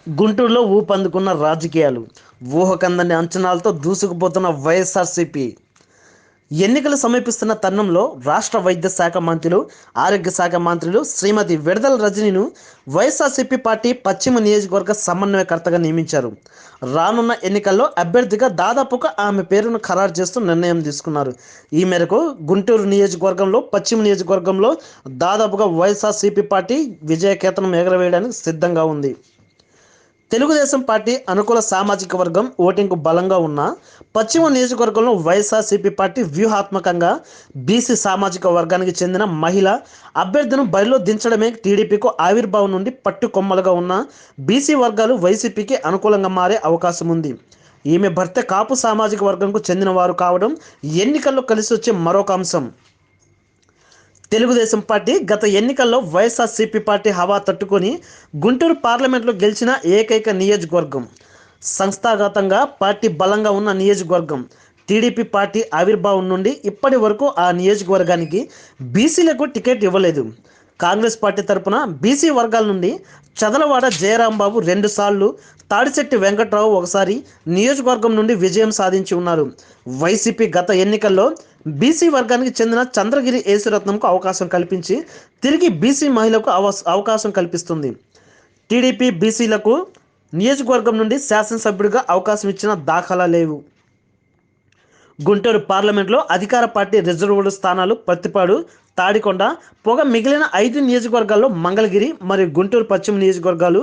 గుంటూరులో ఊపందుకున్న రాజకీయాలు, ఊహకందని అంచనాలతో దూసుకుపోతున్న వైఎస్ఆర్సీపీ. ఎన్నికలు సమీపిస్తున్న తరుణంలో రాష్ట్ర వైద్య శాఖ మంత్రులు, ఆరోగ్య శాఖ మంత్రులు శ్రీమతి విడదల రజనీను వైఎస్ఆర్సీపీ పార్టీ పశ్చిమ నియోజకవర్గ సమన్వయకర్తగా నియమించారు. రానున్న ఎన్నికల్లో అభ్యర్థిగా దాదాపుగా ఆమె పేరును ఖరారు చేస్తూ నిర్ణయం తీసుకున్నారు. ఈ మేరకు గుంటూరు నియోజకవర్గంలో, పశ్చిమ నియోజకవర్గంలో దాదాపుగా వైఎస్ఆర్సీపీ పార్టీ విజయకేతనం ఎగరవేయడానికి సిద్ధంగా ఉంది. తెలుగుదేశం పార్టీ అనుకూల సామాజిక వర్గం ఓటింగ్కు బలంగా ఉన్న పశ్చిమ నియోజకవర్గంలో వైఎస్ఆర్సీపీ పార్టీ వ్యూహాత్మకంగా బీసీ సామాజిక వర్గానికి చెందిన మహిళ అభ్యర్థిని బరిలో దించడమే టీడీపీకు ఆవిర్భావం నుండి పట్టుకొమ్మలుగా ఉన్న బీసీ వర్గాలు వైసీపీకి అనుకూలంగా మారే అవకాశం ఉంది. ఈమె భర్త కాపు సామాజిక వర్గంకు చెందిన వారు కావడం ఎన్నికల్లో కలిసి వచ్చే మరొక అంశం. తెలుగుదేశం పార్టీ గత ఎన్నికల్లో వైఎస్ఆర్సీపీ పార్టీ హవా తట్టుకొని గుంటూరు పార్లమెంట్లో గెలిచిన ఏకైక నియోజకవర్గం. సంస్థాగతంగా పార్టీ బలంగా ఉన్న నియోజకవర్గం. టీడీపీ పార్టీ ఆవిర్భావం నుండి ఇప్పటి వరకు ఆ నియోజకవర్గానికి బీసీలకు టికెట్ ఇవ్వలేదు. కాంగ్రెస్ పార్టీ తరపున బీసీ వర్గాల నుండి చదలవాడ జయరాంబాబు 2 సార్లు, తాడిశెట్టి వెంకట్రావు ఒకసారి నియోజకవర్గం నుండి విజయం సాధించి ఉన్నారు. వైసీపీ గత ఎన్నికల్లో బీసీ వర్గానికి చెందిన చంద్రగిరి యేసురత్నంకు అవకాశం కల్పించి తిరిగి బీసీ మహిళకు అవకాశం కల్పిస్తుంది. టీడీపీ బీసీలకు నియోజకవర్గం నుండి శాసనసభ్యుడిగా అవకాశం ఇచ్చిన దాఖలా లేవు. గుంటూరు పార్లమెంట్లో అధికార పార్టీ రిజర్వ్డ్ స్థానాలు పత్తిపాడు, తాడికొండ పొగ మిగిలిన 5 నియోజకవర్గాల్లో మంగళగిరి మరియు గుంటూరు పశ్చిమ నియోజకవర్గాలు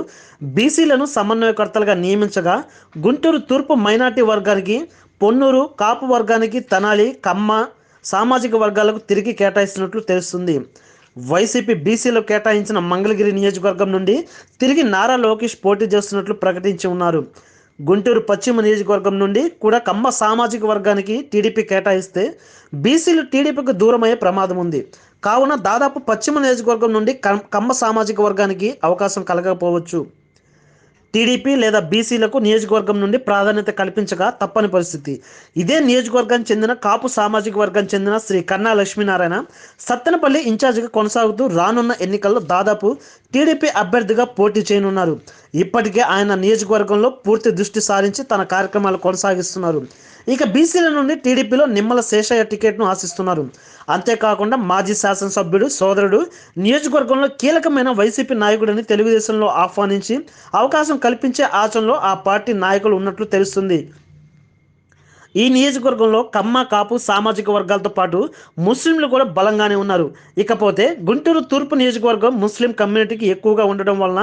బీసీలను సమన్వయకర్తలుగా నియమించగా, గుంటూరు తూర్పు మైనార్టీ వర్గానికి, పొన్నూరు కాపు వర్గానికి, తెనాలి కమ్మ సామాజిక వర్గాలకు తిరిగి కేటాయిస్తున్నట్లు తెలుస్తుంది. వైసీపీ బీసీలో కేటాయించిన మంగళగిరి నియోజకవర్గం నుండి తిరిగి నారా లోకేష్ పోటీ చేస్తున్నట్లు ప్రకటించి ఉన్నారు. గుంటూరు పశ్చిమ నియోజకవర్గం నుండి కూడా కమ్మ సామాజిక వర్గానికి టీడీపీ కేటాయిస్తే బీసీలు టీడీపీకి దూరమయ్యే ప్రమాదం ఉంది. కావున దాదాపు పశ్చిమ నియోజకవర్గం నుండి కమ్మ సామాజిక వర్గానికి అవకాశం కలగకపోవచ్చు. టీడీపీ లేదా బీసీలకు నియోజకవర్గం నుండి ప్రాధాన్యత కల్పించగా తప్పని పరిస్థితి. ఇదే నియోజకవర్గానికి చెందిన కాపు సామాజిక వర్గానికి చెందిన శ్రీ కన్నా లక్ష్మీనారాయణ సత్తెనపల్లి ఇన్ఛార్జిగా కొనసాగుతూ రానున్న ఎన్నికల్లో దాదాపు టీడీపీ అభ్యర్థిగా పోటీ చేయనున్నారు. ఇప్పటికే ఆయన నియోజకవర్గంలో పూర్తి దృష్టి సారించి తన కార్యక్రమాలు కొనసాగిస్తున్నారు. ఇక బీసీల నుండి టీడీపీలో నిమ్మల శేషయ్య టికెట్ను ఆశిస్తున్నారు. అంతేకాకుండా మాజీ శాసనసభ్యుడు సోదరుడు నియోజకవర్గంలో కీలకమైన వైసీపీ నాయకుడిని తెలుగుదేశంలో ఆహ్వానించి అవకాశం కల్పించే ఆచరణలో ఆ పార్టీ నాయకులు ఉన్నట్లు తెలుస్తుంది. ఈ నియోజకవర్గంలో కమ్మ కాపు సామాజిక వర్గాలతో పాటు ముస్లింలు కూడా బలంగానే ఉన్నారు. ఇకపోతే గుంటూరు తూర్పు నియోజకవర్గం ముస్లిం కమ్యూనిటీకి ఎక్కువగా ఉండడం వలన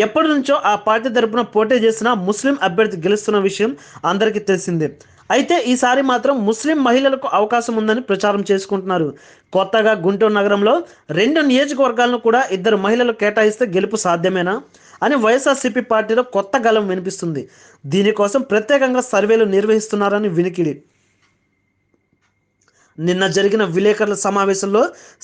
ఎప్పటి నుంచో ఆ పార్టీ తరపున పోటీ చేసిన ముస్లిం అభ్యర్థి గెలుస్తున్న విషయం అందరికీ తెలిసిందే. అయితే ఈసారి మాత్రం ముస్లిం మహిళలకు అవకాశం ఉందని ప్రచారం చేసుకుంటున్నారు. కొత్తగా గుంటూరు నగరంలో 2 నియోజకవర్గాలను కూడా 2 మహిళలు కేటాయిస్తే గెలుపు సాధ్యమేనా అని వైఎస్ఆర్సీపీ పార్టీలో కొత్త గళం వినిపిస్తుంది. దీనికోసం ప్రత్యేకంగా సర్వేలు నిర్వహిస్తున్నారని వినికిడి. నిన్న జరిగిన విలేకరుల సమావేశంలో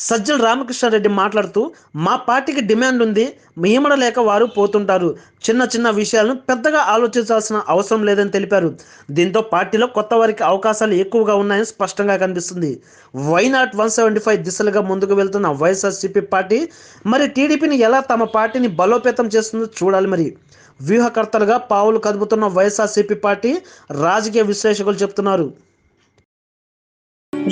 సజ్జల రామకృష్ణారెడ్డి మాట్లాడుతూ, మా పార్టీకి డిమాండ్ ఉంది, ఈమడలేక వారు పోతుంటారు, చిన్న చిన్న విషయాలను పెద్దగా ఆలోచించాల్సిన అవసరం లేదని తెలిపారు. దీంతో పార్టీలో కొత్త వారికి అవకాశాలు ఎక్కువగా ఉన్నాయని స్పష్టంగా కనిపిస్తుంది. వైనాట్ 175 దిశలుగా ముందుకు వెళ్తున్న వైఎస్ఆర్సీపీ పార్టీ మరి టీడీపీని ఎలా తమ పార్టీని బలోపేతం చేస్తుందో చూడాలి. మరి వ్యూహకర్తలుగా పావులు కదుపుతున్న వైఎస్ఆర్సీపీ పార్టీ రాజకీయ విశ్లేషకులు చెప్తున్నారు.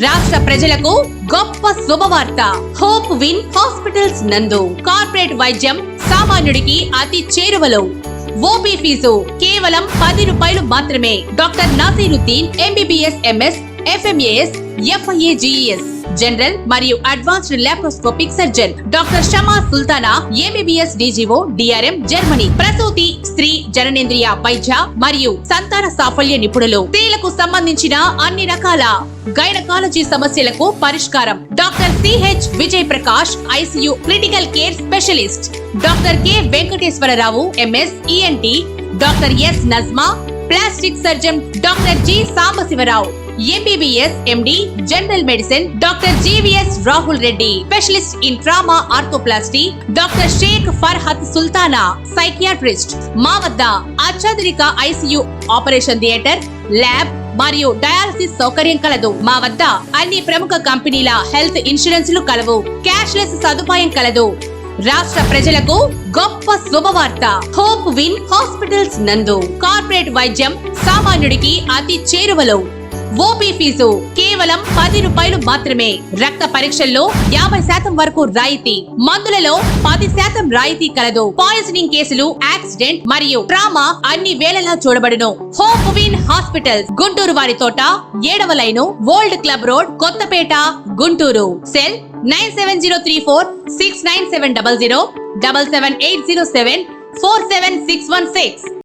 రాష్ట్ర ప్రజలకు గొప్ప శుభవార్త. హోప్ విన్ హాస్పిటల్స్ నందు కార్పొరేట్ వైద్యం సామాన్యుడికి అతి చేరువలో. ఓపీ ఫీజు కేవలం 10 రూపాయలు మాత్రమే. Doctor Naseeruddin MBBS MS FMAS FIAGES general మరియు advanced laparoscopic surgeon. Doctor Shama Sultana MBBS DGO DRM Germany. ప్రసూతి, స్త్రీ జననేంద్రియ వైద్య మరియు సంతాన సాఫల్య నిపుణులు. స్త్రీలకు సంబంధించిన అన్ని రకాల గైనకాలజీ సమస్యలకు పరిష్కారం. Doctor CH Vijay Prakash ICU critical care specialist. Doctor K Venkateswararao MS ENT. Doctor S Najma plastic surgeon. Doctor G Sambasivarao MBBS MD general medicine. Doctor GVS Rahul Reddy specialist in trauma arthroplasty. Doctor Sheikh Farhat Sultana psychiatrist. మా వద్ద అత్యాధునిక ICU ఆపరేషన్ థియేటర్, ల్యాబ్ మరియు dialysis సౌకర్యం కలదు. మా వద్ద అన్ని ప్రముఖ కంపెనీల హెల్త్ ఇన్సూరెన్స్ లు కలవు. క్యాష్ లెస్ సదుపాయం కలదు. రాష్ట్ర ప్రజలకు గొప్ప శుభవార్త. హోప్ విన్ హాస్పిటల్స్ నందు కార్పొరేట్ వైద్యం సామాన్యుడికి అతి చేరువలో. ఓపీ ఫీజు కేవలం 10 రూపాయలు మాత్రమే. రక్త పరీక్షల్లో 50% వరకు రాయితీ. మందులలో 10% రాయితీ కలదు. పాయిజనింగ్ కేసులు, యాక్సిడెంట్ మరియు ట్రామా అన్ని వేళలా చూడబడును. హోప్ విన్ హాస్పిటల్ గుంటూరు వారి తోట 7వ line, old club road, Kothapeta, Guntur. Cell 97034 69700 77807 47616.